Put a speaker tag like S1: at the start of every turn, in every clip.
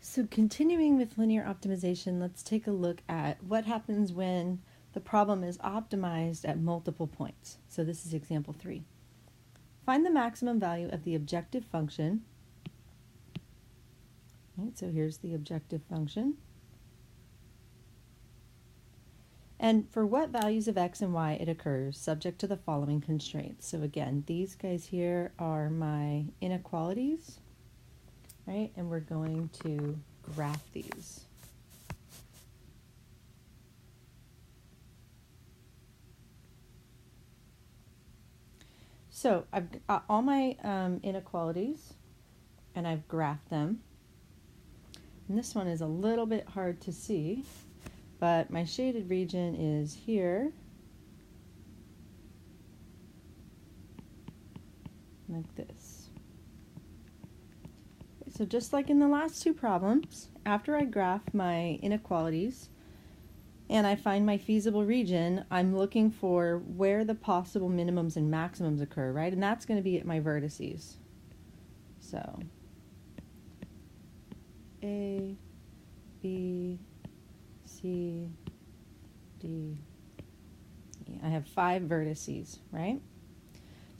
S1: So continuing with linear optimization, let's take a look at what happens when the problem is optimized at multiple points. So this is example 3. Find the maximum value of the objective function. Right, so here's the objective function. And for what values of x and y it occurs, subject to the following constraints. So again, these guys here are my inequalities, right? And we're going to graph these. So I've got all my inequalities, and I've graphed them. And this one is a little bit hard to see, but my shaded region is here, like this. So just like in the last two problems, after I graph my inequalities and I find my feasible region, I'm looking for where the possible minimums and maximums occur, right? And that's going to be at my vertices. So A, B, C, D, E. I have 5 vertices, right?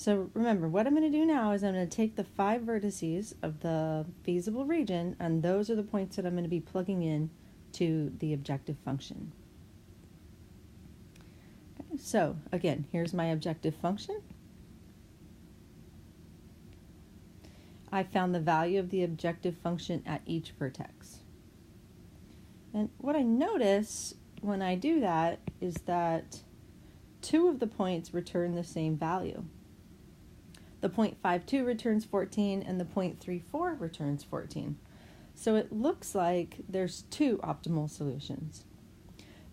S1: So remember, what I'm going to do now is I'm going to take the 5 vertices of the feasible region, and those are the points that I'm going to be plugging in to the objective function. Okay, so again, here's my objective function. I found the value of the objective function at each vertex. And what I notice when I do that is that 2 of the points return the same value. The 0.52 returns 14 and the 0.34 returns 14. So it looks like there's 2 optimal solutions.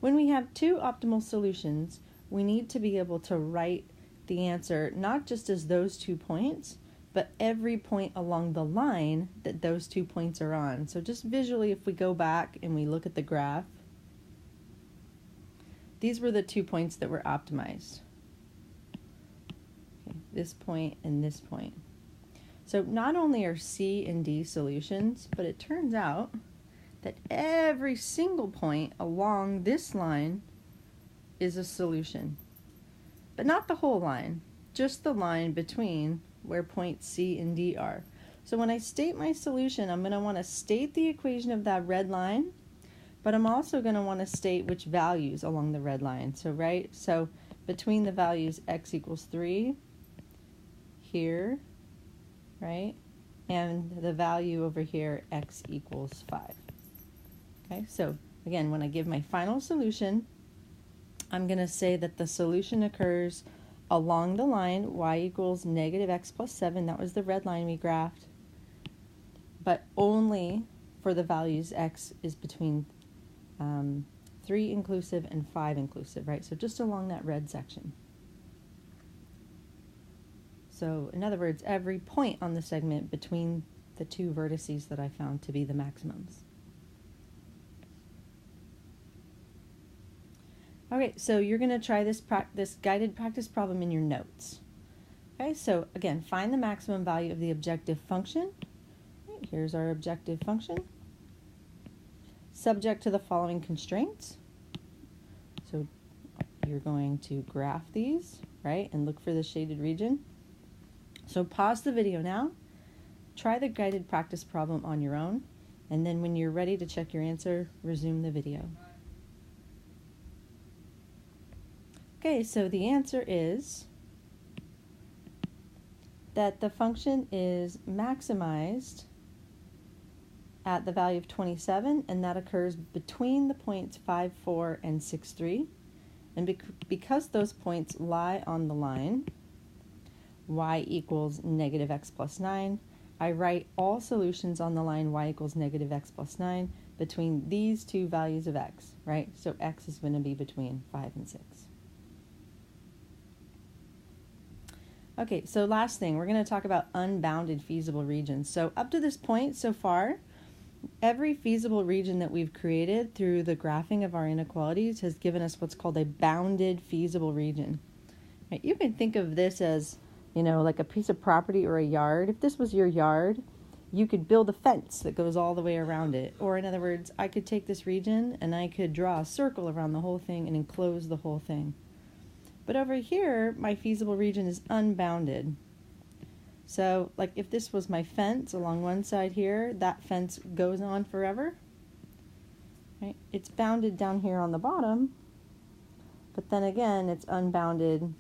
S1: When we have 2 optimal solutions, we need to be able to write the answer not just as those 2 points, but every point along the line that those 2 points are on. So just visually, if we go back and we look at the graph, these were the 2 points that were optimized. Okay, this point and this point. So not only are C and D solutions, but it turns out that every single point along this line is a solution. But not the whole line, just the line between where points C and D are. So when I state my solution, I'm going to want to state the equation of that red line, but I'm also going to want to state which values along the red line. So between the values x equals 3 here, right, and the value over here x equals 5. Okay, so again, when I give my final solution, I'm going to say that the solution occurs along the line y equals negative x plus 7, that was the red line we graphed, but only for the values x is between 3 inclusive and 5 inclusive, right? So just along that red section. So in other words, every point on the segment between the 2 vertices that I found to be the maximums. Okay, so you're going to try this guided practice problem in your notes. Okay, so again, find the maximum value of the objective function. Right, here's our objective function. Subject to the following constraints. So you're going to graph these, right, and look for the shaded region. So pause the video now, try the guided practice problem on your own, and then when you're ready to check your answer, resume the video. Okay, so the answer is that the function is maximized at the value of 27, and that occurs between the points 5, 4, and 6, 3. And because those points lie on the line, y equals negative x plus 9, I write all solutions on the line y equals negative x plus 9 between these 2 values of x, right? So x is going to be between 5 and 6. Okay, so last thing, we're going to talk about unbounded feasible regions. So up to this point so far, every feasible region that we've created through the graphing of our inequalities has given us what's called a bounded feasible region. Right, you can think of this as, like a piece of property or a yard. If this was your yard, you could build a fence that goes all the way around it. Or in other words, I could take this region and I could draw a circle around the whole thing and enclose the whole thing. But over here, my feasible region is unbounded. So, like if this was my fence along one side here, that fence goes on forever. Right? It's bounded down here on the bottom, but then again, it's unbounded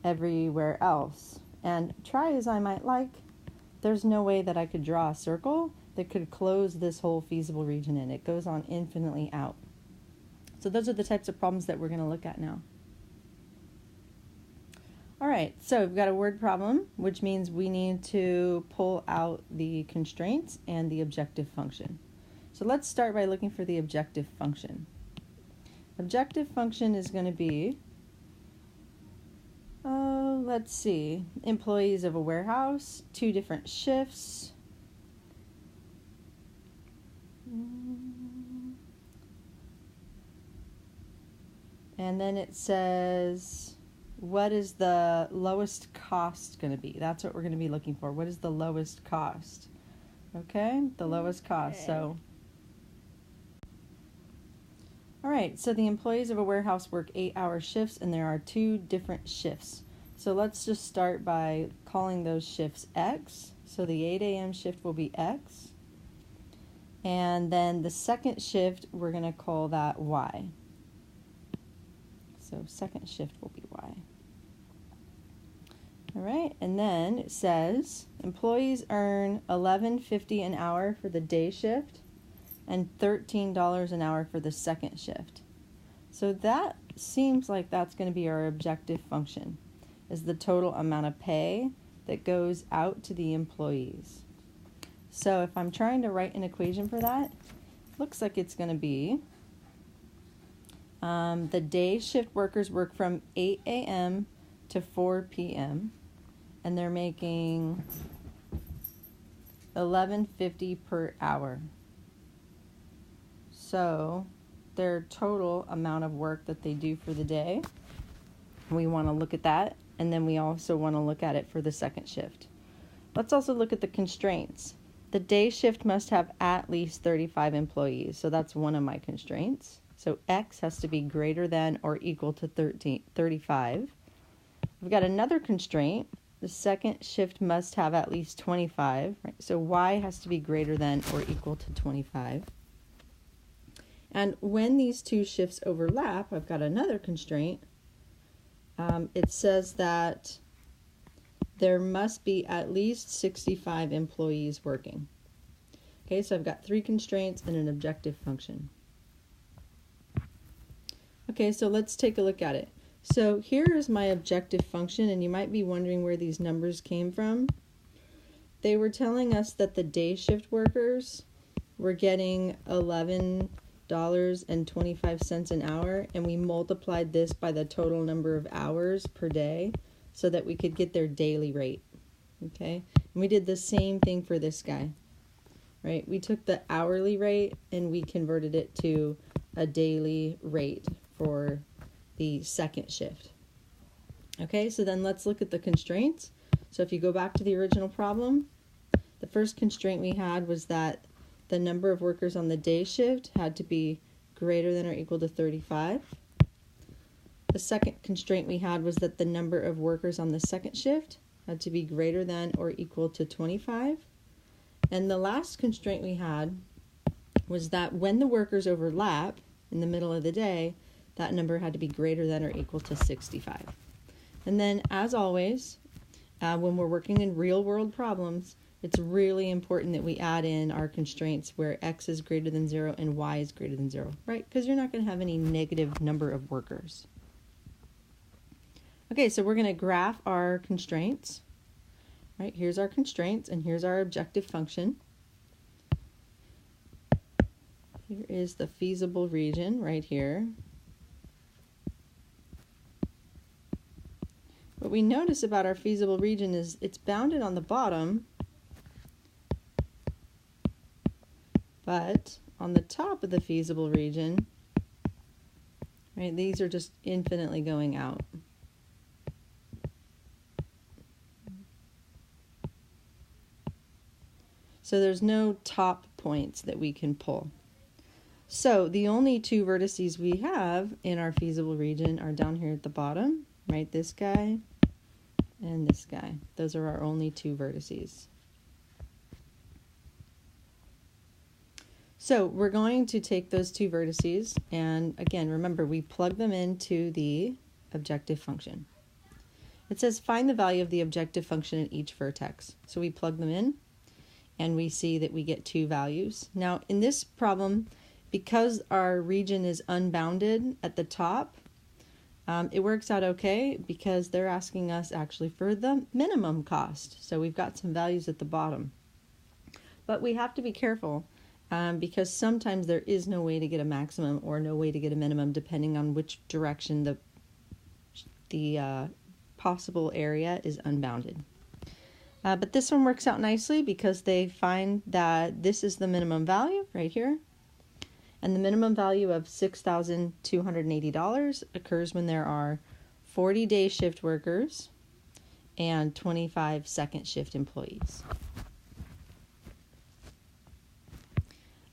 S1: everywhere else. And try as I might like, there's no way that I could draw a circle that could close this whole feasible region in. It goes on infinitely out. So those are the types of problems that we're going to look at now. All right, so we've got a word problem, which means we need to pull out the constraints and the objective function. So let's start by looking for the objective function. Objective function is going to be, let's see, employees of a warehouse, 2 different shifts. And then it says, what is the lowest cost going to be? That's what we're going to be looking for. What is the lowest cost? Okay, the lowest cost. So, all right, so the employees of a warehouse work 8-hour shifts, and there are 2 different shifts. So let's just start by calling those shifts X. So the 8 a.m. shift will be X. And then the second shift, we're going to call that Y. So second shift will be Y. All right, and then it says employees earn $11.50 an hour for the day shift and $13 an hour for the second shift. So that seems like that's going to be our objective function, is the total amount of pay that goes out to the employees. So if I'm trying to write an equation for that, looks like it's going to be the day shift workers work from 8 a.m. to 4 p.m. and they're making $11.50 per hour. So their total amount of work that they do for the day, we want to look at that, and then we also want to look at it for the second shift. Let's also look at the constraints. The day shift must have at least 35 employees, so that's one of my constraints. So X has to be greater than or equal to 35. We've got another constraint. The second shift must have at least 25, right? So Y has to be greater than or equal to 25. And when these 2 shifts overlap, I've got another constraint. It says that there must be at least 65 employees working. Okay, so I've got 3 constraints and an objective function. Okay, so let's take a look at it. So here is my objective function, and you might be wondering where these numbers came from. They were telling us that the day shift workers were getting $11.25 an hour, and we multiplied this by the total number of hours per day so that we could get their daily rate. Okay, and we did the same thing for this guy, right? We took the hourly rate and we converted it to a daily rate for the second shift. Okay, so then let's look at the constraints. So if you go back to the original problem, the first constraint we had was that the number of workers on the day shift had to be greater than or equal to 35. The second constraint we had was that the number of workers on the second shift had to be greater than or equal to 25. And the last constraint we had was that when the workers overlap in the middle of the day, that number had to be greater than or equal to 65. And then, as always, when we're working in real-world problems, it's really important that we add in our constraints where X is greater than 0 and Y is greater than 0, right? Because you're not going to have any negative number of workers. Okay, so we're going to graph our constraints. Right, here's our constraints, and here's our objective function. Here is the feasible region right here. What we notice about our feasible region is it's bounded on the bottom, but on the top of the feasible region, right, these are just infinitely going out. So there's no top points that we can pull. So the only two vertices we have in our feasible region are down here at the bottom, right? This guy and this guy. Those are our only two vertices. So we're going to take those two vertices, and again, remember, we plug them into the objective function. It says find the value of the objective function at each vertex. So we plug them in, and we see that we get two values. Now, in this problem, because our region is unbounded at the top, it works out okay because they're asking us actually for the minimum cost. So we've got some values at the bottom. But we have to be careful because sometimes there is no way to get a maximum or no way to get a minimum depending on which direction the possible area is unbounded. But this one works out nicely because they find that this is the minimum value right here. And the minimum value of $6,280 occurs when there are 40 day shift workers and 25 second shift employees.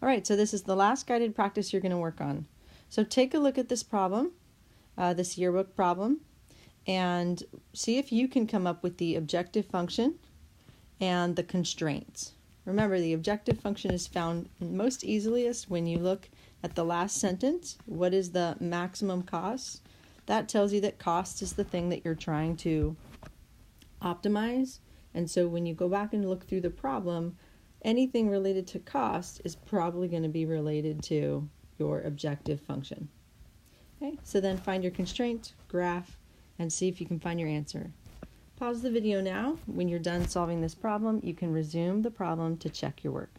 S1: All right, so this is the last guided practice you're going to work on. So take a look at this problem, this yearbook problem, and see if you can come up with the objective function and the constraints. Remember, the objective function is found most easiest when you look at the last sentence. What is the maximum cost? That tells you that cost is the thing that you're trying to optimize. And so when you go back and look through the problem, anything related to cost is probably going to be related to your objective function. Okay, so then find your constraint, graph, and see if you can find your answer. Pause the video now. When you're done solving this problem, you can resume the problem to check your work.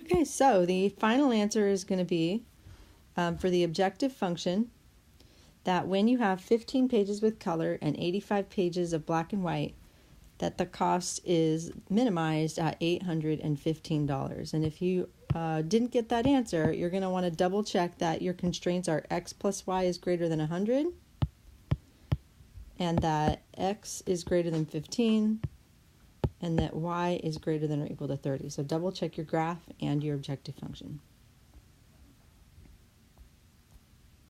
S1: Okay, so the final answer is going to be for the objective function that when you have 15 pages with color and 85 pages of black and white, that the cost is minimized at $815. And if you didn't get that answer, you're going to want to double check that your constraints are x plus y is greater than 100 and that x is greater than 15 and that y is greater than or equal to 30. So double check your graph and your objective function.